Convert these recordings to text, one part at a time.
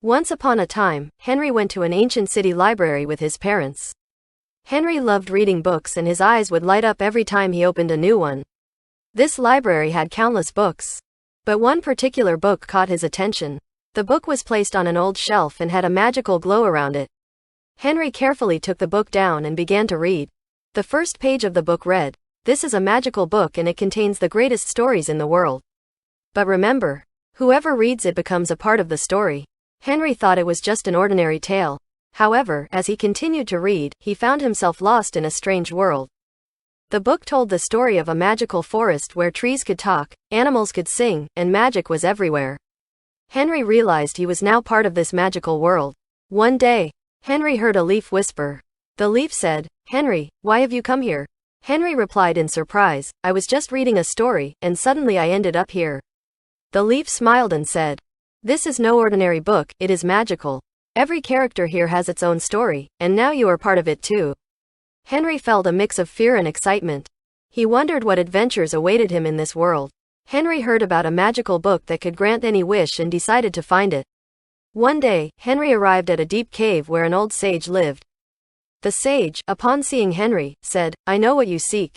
Once upon a time, Henry went to an ancient city library with his parents. Henry loved reading books and his eyes would light up every time he opened a new one. This library had countless books. But one particular book caught his attention. The book was placed on an old shelf and had a magical glow around it. Henry carefully took the book down and began to read. The first page of the book read, "This is a magical book and it contains the greatest stories in the world. But remember, whoever reads it becomes a part of the story." Henry thought it was just an ordinary tale. However, as he continued to read, he found himself lost in a strange world. The book told the story of a magical forest where trees could talk, animals could sing, and magic was everywhere. Henry realized he was now part of this magical world. One day, Henry heard a leaf whisper. The leaf said, "Henry, why have you come here?" Henry replied in surprise, "I was just reading a story, and suddenly I ended up here." The leaf smiled and said, "This is no ordinary book, it is magical. Every character here has its own story, and now you are part of it too." Henry felt a mix of fear and excitement. He wondered what adventures awaited him in this world. Henry heard about a magical book that could grant any wish and decided to find it. One day, Henry arrived at a deep cave where an old sage lived. The sage, upon seeing Henry, said, "I know what you seek.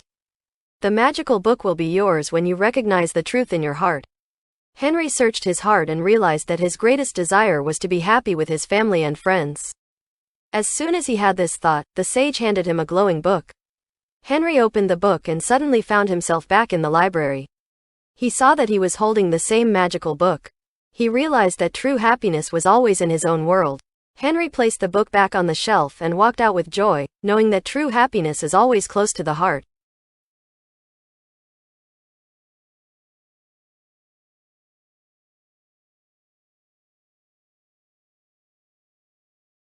The magical book will be yours when you recognize the truth in your heart." Henry searched his heart and realized that his greatest desire was to be happy with his family and friends. As soon as he had this thought, the sage handed him a glowing book. Henry opened the book and suddenly found himself back in the library. He saw that he was holding the same magical book. He realized that true happiness was always in his own world. Henry placed the book back on the shelf and walked out with joy, knowing that true happiness is always close to the heart.